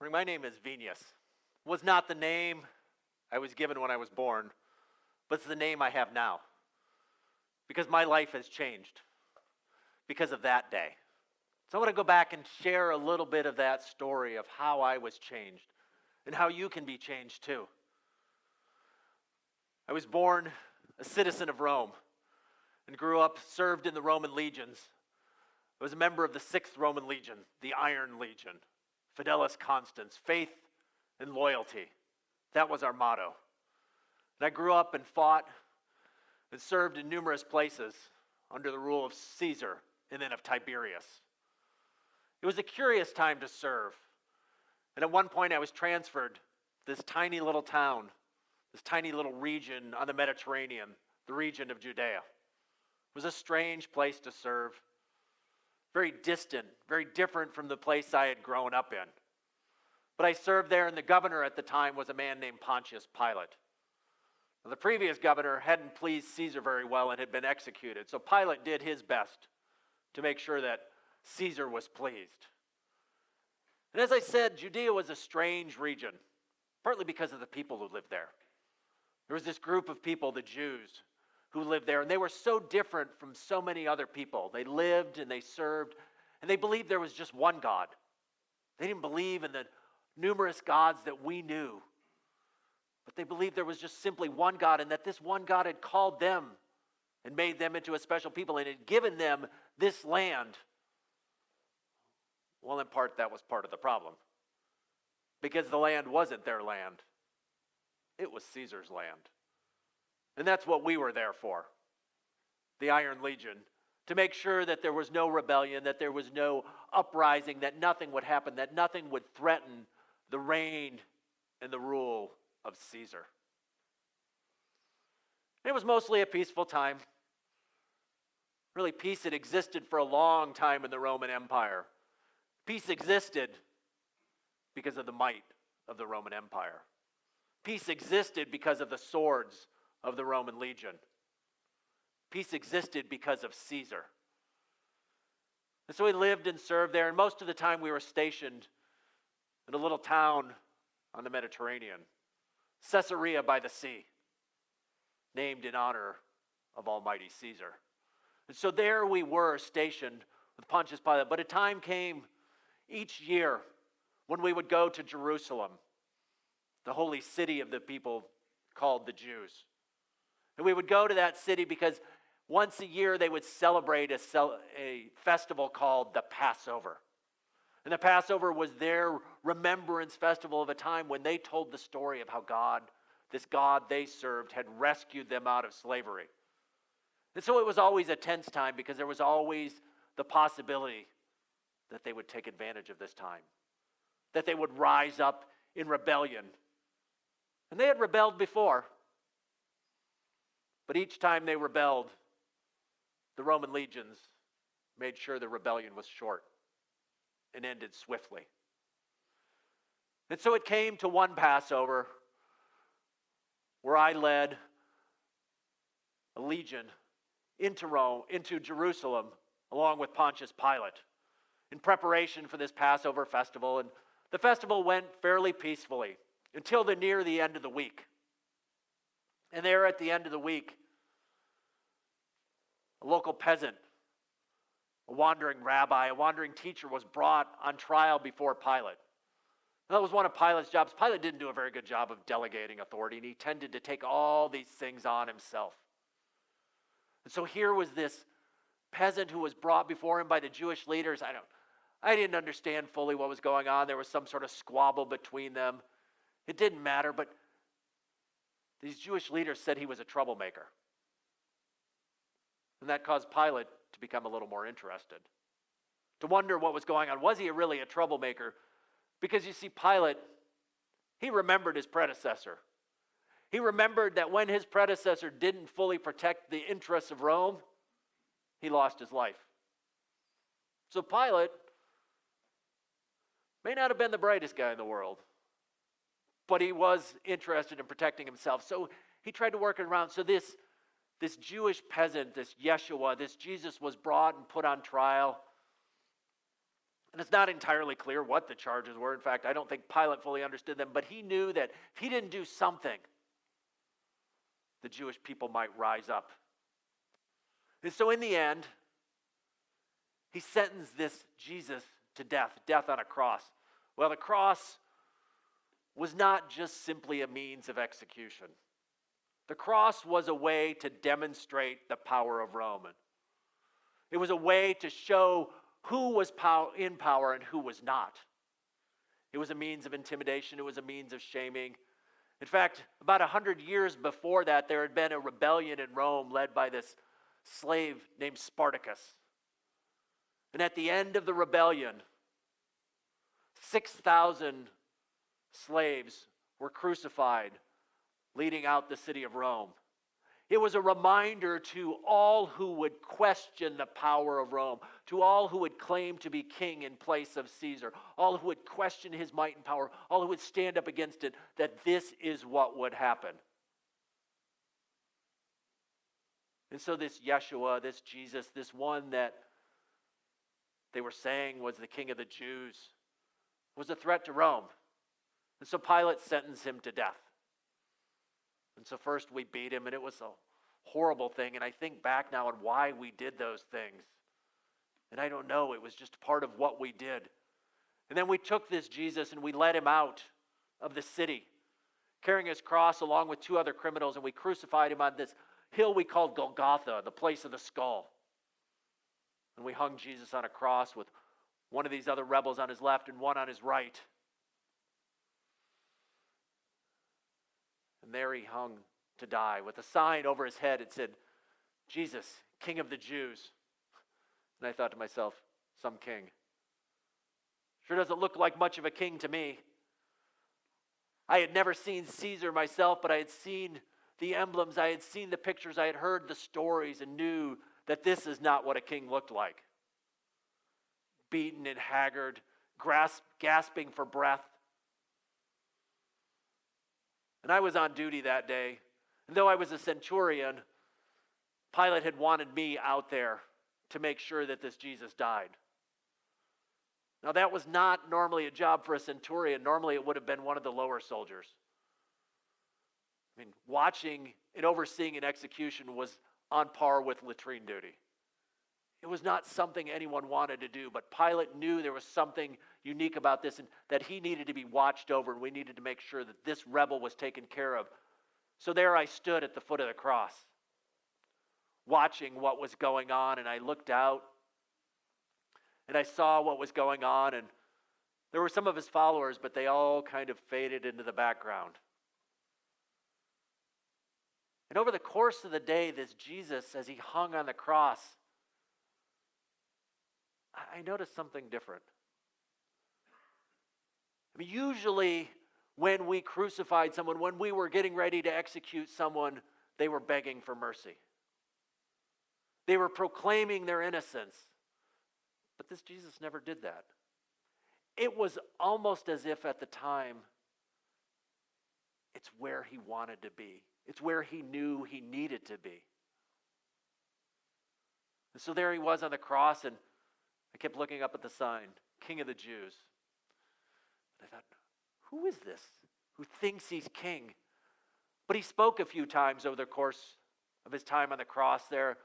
My name is Venius. Was not the name I was given when I was born, but it's the name I have now. Because my life has changed because of that day. So I want to go back and share a little bit of that story of how I was changed and how you can be changed too. I was born a citizen of Rome and grew up, served in the Roman legions. I was a member of the 6th Roman Legion, the Iron Legion, Fidelis Constans, faith and loyalty. That was our motto. And I grew up and fought and served in numerous places under the rule of Caesar and then of Tiberius. It was a curious time to serve. And at one point I was transferred to this tiny little town, this tiny little region on the Mediterranean, the region of Judea. It was a strange place to serve, very distant, very different from the place I had grown up in. But I served there, and the governor at the time was a man named Pontius Pilate. Now, the previous governor hadn't pleased Caesar very well and had been executed, so Pilate did his best to make sure that Caesar was pleased. And as I said, Judea was a strange region, partly because of the people who lived there. There was this group of people, the Jews, who lived there, and they were so different from so many other people. They lived and they served, and they believed there was just one God. They didn't believe in the numerous gods that we knew, but they believed there was just simply one God, and that this one God had called them and made them into a special people and had given them this land. Well, in part, that was part of the problem, because the land wasn't their land. It was Caesar's land. And that's what we were there for, the Iron Legion, to make sure that there was no rebellion, that there was no uprising, that nothing would happen, that nothing would threaten the reign and the rule of Caesar. It was mostly a peaceful time. Really, peace had existed for a long time in the Roman Empire. Peace existed because of the might of the Roman Empire. Peace existed because of the swords of the Roman legion. Peace existed because of Caesar. And so we lived and served there, and most of the time we were stationed in a little town on the Mediterranean, Caesarea by the sea, named in honor of Almighty Caesar. And so there we were stationed with Pontius Pilate, but a time came each year when we would go to Jerusalem, the holy city of the people called the Jews. And we would go to that city because once a year they would celebrate a festival called the Passover. And the Passover was their remembrance festival of a time when they told the story of how God, this God they served, had rescued them out of slavery. And so it was always a tense time because there was always the possibility that they would take advantage of this time, that they would rise up in rebellion. And they had rebelled before. But each time they rebelled, the Roman legions made sure the rebellion was short and ended swiftly. And so it came to one Passover where I led a legion into Rome, into Jerusalem, along with Pontius Pilate, in preparation for this Passover festival. And the festival went fairly peacefully until near the end of the week. And there at the end of the week, a local peasant, a wandering rabbi, a wandering teacher was brought on trial before Pilate. That was one of Pilate's jobs. Pilate didn't do a very good job of delegating authority, and he tended to take all these things on himself. And so here was this peasant who was brought before him by the Jewish leaders. I didn't understand fully what was going on. There was some sort of squabble between them. It didn't matter, but these Jewish leaders said he was a troublemaker. And that caused Pilate to become a little more interested, to wonder what was going on. Was he really a troublemaker? Because you see, Pilate, he remembered his predecessor. He remembered that when his predecessor didn't fully protect the interests of Rome, he lost his life. So Pilate may not have been the brightest guy in the world, but he was interested in protecting himself. So he tried to work it around. So this Jewish peasant, this Yeshua, this Jesus was brought and put on trial. And it's not entirely clear what the charges were. In fact, I don't think Pilate fully understood them, but he knew that if he didn't do something, the Jewish people might rise up. And so in the end, he sentenced this Jesus to death on a cross. Well, the cross was not just simply a means of execution. The cross was a way to demonstrate the power of Rome. It was a way to show who was in power and who was not. It was a means of intimidation. It was a means of shaming. In fact, about 100 years before that, there had been a rebellion in Rome led by this slave named Spartacus. And at the end of the rebellion, 6,000 slaves were crucified, leading out the city of Rome. It was a reminder to all who would question the power of Rome, to all who would claim to be king in place of Caesar, all who would question his might and power, all who would stand up against it, that this is what would happen. And so this Yeshua, this Jesus, this one that they were saying was the king of the Jews, was a threat to Rome. And so Pilate sentenced him to death. And so first we beat him, and it was a horrible thing. And I think back now on why we did those things. And I don't know, it was just part of what we did. And then we took this Jesus and we led him out of the city, carrying his cross along with two other criminals, and we crucified him on this hill we called Golgotha, the place of the skull. And we hung Jesus on a cross with one of these other rebels on his left and one on his right. And there he hung to die with a sign over his head. It said, Jesus, King of the Jews. And I thought to myself, some king. Sure doesn't look like much of a king to me. I had never seen Caesar myself, but I had seen the emblems, I had seen the pictures, I had heard the stories and knew that this is not what a king looked like. Beaten and haggard, gasping for breath. And I was on duty that day. And though I was a centurion, Pilate had wanted me out there to make sure that this Jesus died. Now that was not normally a job for a centurion. Normally it would have been one of the lower soldiers. I mean, watching and overseeing an execution was on par with latrine duty. It was not something anyone wanted to do, but Pilate knew there was something unique about this and that he needed to be watched over, and we needed to make sure that this rebel was taken care of. So there I stood at the foot of the cross, watching what was going on, and I looked out, and I saw what was going on, and there were some of his followers, but they all kind of faded into the background. And over the course of the day, this Jesus, as he hung on the cross, I noticed something different. I mean, usually when we crucified someone, when we were getting ready to execute someone, they were begging for mercy. They were proclaiming their innocence. But this Jesus never did that. It was almost as if at the time, it's where he wanted to be. It's where he knew he needed to be. And so there he was on the cross, and I kept looking up at the sign, King of the Jews. And I thought, who is this who thinks he's king? But he spoke a few times over the course of his time on the cross there.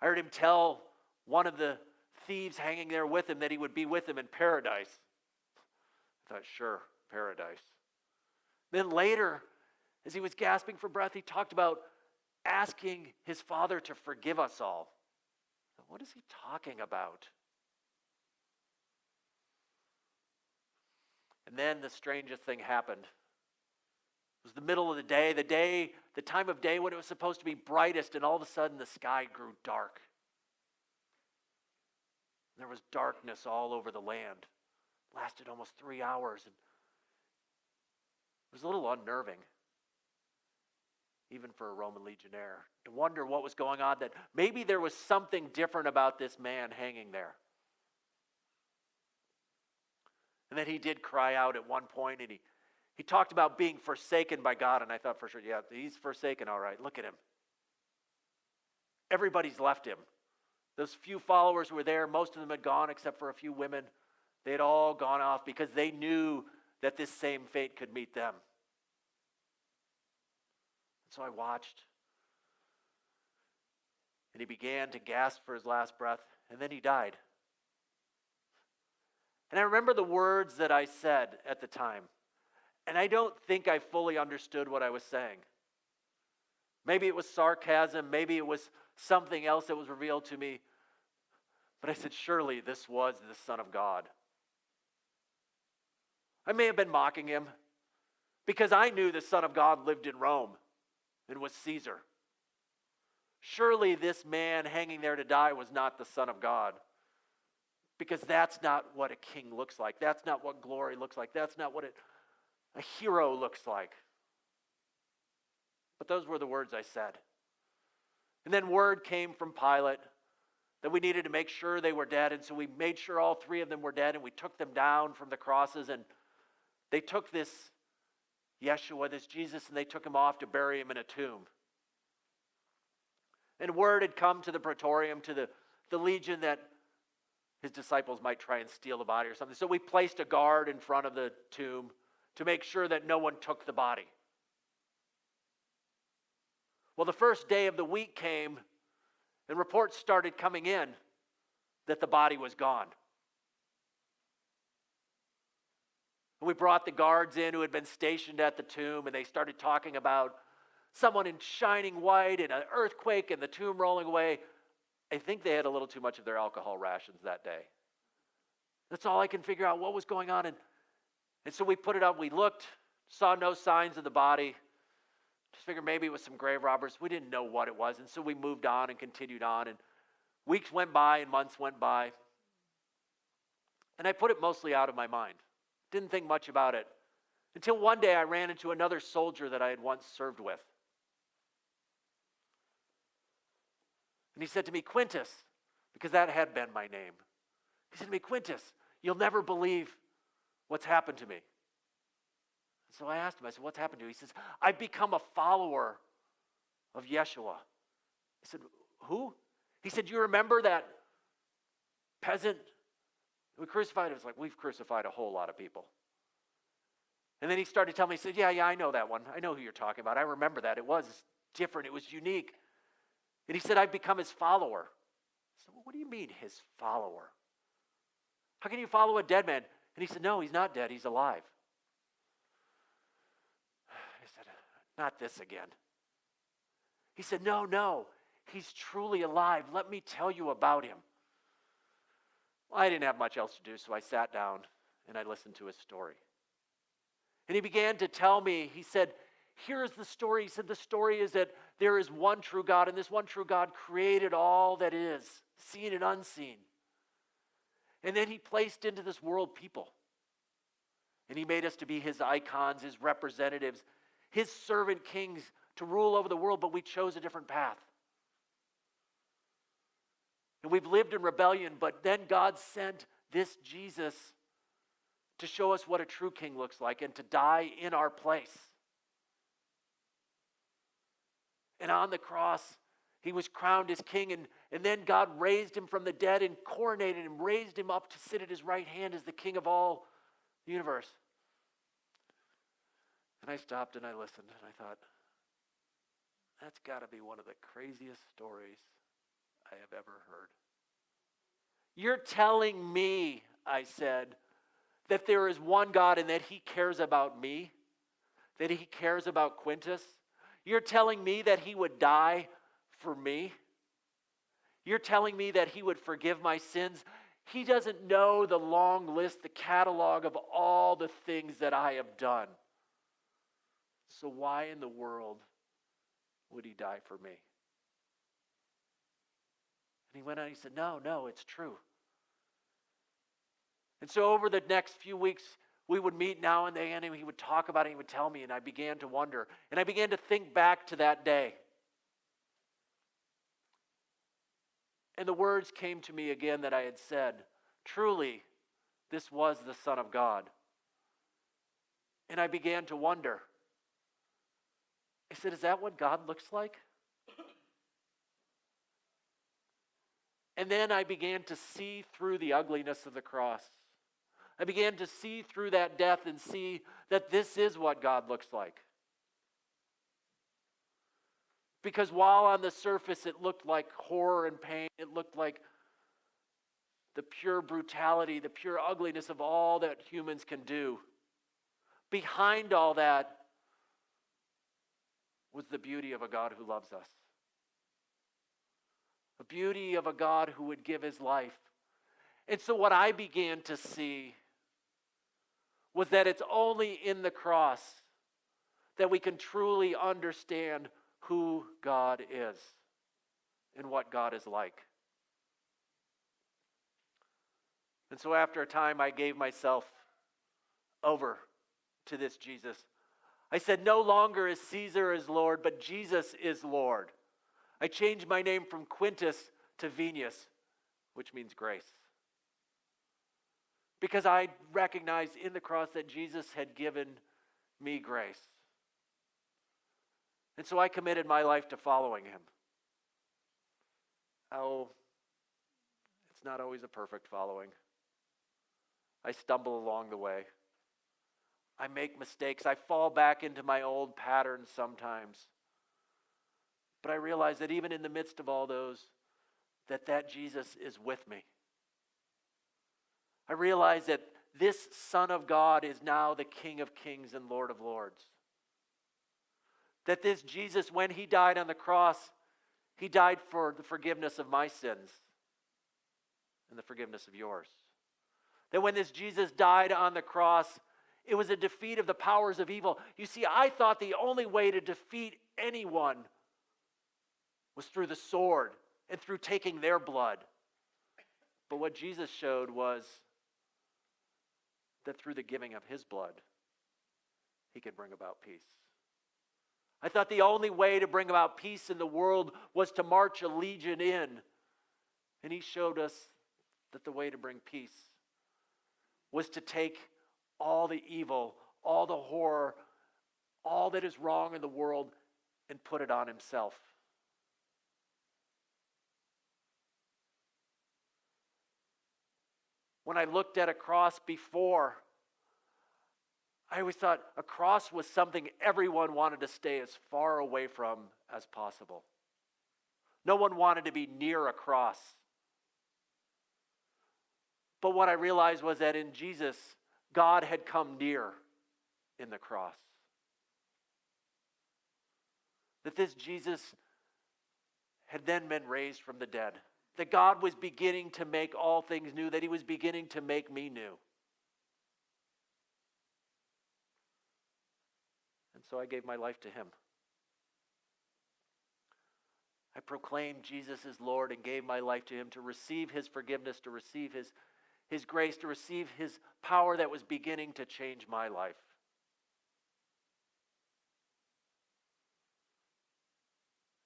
I heard him tell one of the thieves hanging there with him that he would be with him in paradise. I thought, sure, paradise. Then later, as he was gasping for breath, he talked about asking his Father to forgive us all. What is he talking about? And then the strangest thing happened. It was the middle of the day, the time of day when it was supposed to be brightest, and all of a sudden the sky grew dark. And there was darkness all over the land. It lasted almost 3 hours, and it was a little unnerving, even for a Roman legionnaire, to wonder what was going on, that maybe there was something different about this man hanging there. And then he did cry out at one point, and he talked about being forsaken by God, and I thought for sure, yeah, he's forsaken, all right, look at him. Everybody's left him. Those few followers who were there, most of them had gone except for a few women. They had all gone off because they knew that this same fate could meet them. So I watched. And he began to gasp for his last breath, and then he died. And I remember the words that I said at the time. And I don't think I fully understood what I was saying. Maybe it was sarcasm, maybe it was something else that was revealed to me. But I said, surely this was the Son of God. I may have been mocking him because I knew the Son of God lived in Rome and was Caesar. Surely this man hanging there to die was not the Son of God, because that's not what a king looks like. That's not what glory looks like. That's not what a hero looks like. But those were the words I said. And then word came from Pilate that we needed to make sure they were dead, and so we made sure all three of them were dead, and we took them down from the crosses, and they took this Yeshua, this Jesus, and they took him off to bury him in a tomb. And word had come to the praetorium, to the legion, that his disciples might try and steal the body or something. So we placed a guard in front of the tomb to make sure that no one took the body. Well, the first day of the week came, and reports started coming in that the body was gone. And we brought the guards in who had been stationed at the tomb, and they started talking about someone in shining white and an earthquake and the tomb rolling away. I think they had a little too much of their alcohol rations that day. That's all I can figure out what was going on. And so we put it up. We looked, saw no signs of the body. Just figured maybe it was some grave robbers. We didn't know what it was. And so we moved on and continued on. And weeks went by and months went by. And I put it mostly out of my mind. Didn't think much about it. Until one day I ran into another soldier that I had once served with. And he said to me, Quintus, because that had been my name. He said to me, Quintus, you'll never believe what's happened to me. And so I asked him, I said, what's happened to you? He says, I've become a follower of Yeshua. I said, who? He said, you remember that peasant we crucified? It was like, we've crucified a whole lot of people. And then he started telling me, he said, yeah, I know that one. I know who you're talking about. I remember that. It was different. It was unique. And he said, I've become his follower. I said, well, what do you mean, his follower? How can you follow a dead man? And he said, no, he's not dead. He's alive. I said, not this again. He said, no, he's truly alive. Let me tell you about him. Well, I didn't have much else to do, so I sat down and I listened to his story. And he began to tell me, he said, here's the story. He said, the story is that there is one true God, and this one true God created all that is, seen and unseen. And then he placed into this world people. And he made us to be his icons, his representatives, his servant kings to rule over the world, but we chose a different path. And we've lived in rebellion, but then God sent this Jesus to show us what a true king looks like and to die in our place. And on the cross, he was crowned as king, and then God raised him from the dead and coronated him, raised him up to sit at his right hand as the king of all the universe. And I stopped and I listened and I thought, that's got to be one of the craziest stories I have ever heard. You're telling me, I said, that there is one God and that he cares about me, that he cares about Quintus. You're telling me that he would die for me. You're telling me that he would forgive my sins. He doesn't know the long list, the catalog of all the things that I have done. So why in the world would he die for me? And he went on and he said, no, it's true. And so over the next few weeks, we would meet now and then, and he would talk about it, and he would tell me, and I began to wonder. And I began to think back to that day. And the words came to me again that I had said, truly, this was the Son of God. And I began to wonder. I said, is that what God looks like? And then I began to see through the ugliness of the cross. I began to see through that death and see that this is what God looks like. Because while on the surface it looked like horror and pain, it looked like the pure brutality, the pure ugliness of all that humans can do. Behind all that was the beauty of a God who loves us. The beauty of a God who would give his life. And so what I began to see was that it's only in the cross that we can truly understand who God is and what God is like. And so after a time, I gave myself over to this Jesus. I said, no longer is Caesar is Lord, but Jesus is Lord. I changed my name from Quintus to Venius, which means grace. Because I recognized in the cross that Jesus had given me grace. And so I committed my life to following him. Oh, it's not always a perfect following. I stumble along the way. I make mistakes. I fall back into my old patterns sometimes. But I realize that even in the midst of all those, that Jesus is with me. I realize that this Son of God is now the King of Kings and Lord of Lords. That this Jesus, when he died on the cross, he died for the forgiveness of my sins and the forgiveness of yours. That when this Jesus died on the cross, it was a defeat of the powers of evil. You see, I thought the only way to defeat anyone was through the sword and through taking their blood. But what Jesus showed was that through the giving of his blood, he could bring about peace. I thought the only way to bring about peace in the world was to march a legion in. And he showed us that the way to bring peace was to take all the evil, all the horror, all that is wrong in the world and put it on himself. When I looked at a cross before, I always thought a cross was something everyone wanted to stay as far away from as possible. No one wanted to be near a cross. But what I realized was that in Jesus, God had come near in the cross. That this Jesus had then been raised from the dead. That God was beginning to make all things new. That he was beginning to make me new. And so I gave my life to him. I proclaimed Jesus is Lord and gave my life to him to receive his forgiveness, to receive his grace, to receive his power that was beginning to change my life.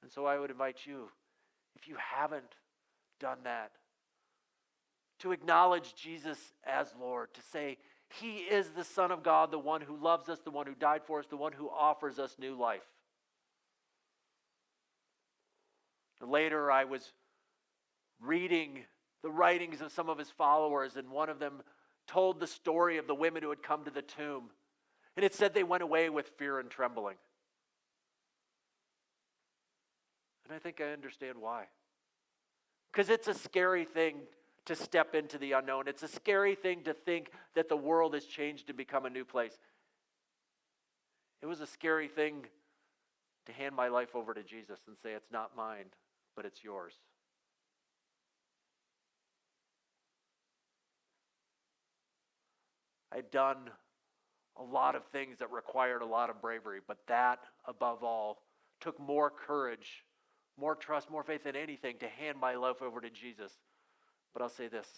And so I would invite you, if you haven't done that, to acknowledge Jesus as Lord, to say, he is the Son of God, the one who loves us, the one who died for us, the one who offers us new life. Later, I was reading the writings of some of his followers, and one of them told the story of the women who had come to the tomb. And it said they went away with fear and trembling. And I think I understand why. Because it's a scary thing to step into the unknown. It's a scary thing to think that the world has changed to become a new place. It was a scary thing to hand my life over to Jesus and say, it's not mine, but it's yours. I'd done a lot of things that required a lot of bravery, but that, above all, took more courage, more trust, more faith than anything to hand my life over to Jesus. But I'll say this,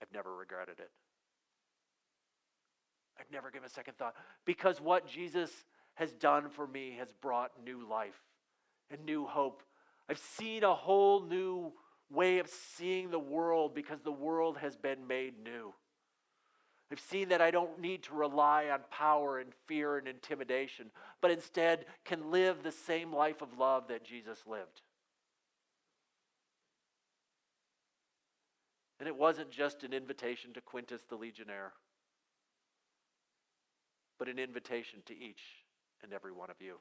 I've never regretted it. I've never given a second thought, because what Jesus has done for me has brought new life and new hope. I've seen a whole new way of seeing the world because the world has been made new. I've seen that I don't need to rely on power and fear and intimidation, but instead can live the same life of love that Jesus lived. And it wasn't just an invitation to Quintus the legionnaire, but an invitation to each and every one of you.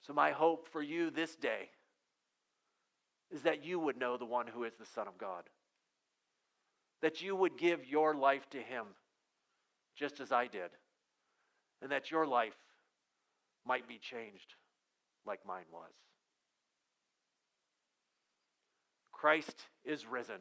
So my hope for you this day is that you would know the one who is the Son of God. That you would give your life to him, just as I did. And that your life might be changed like mine was. Christ is risen.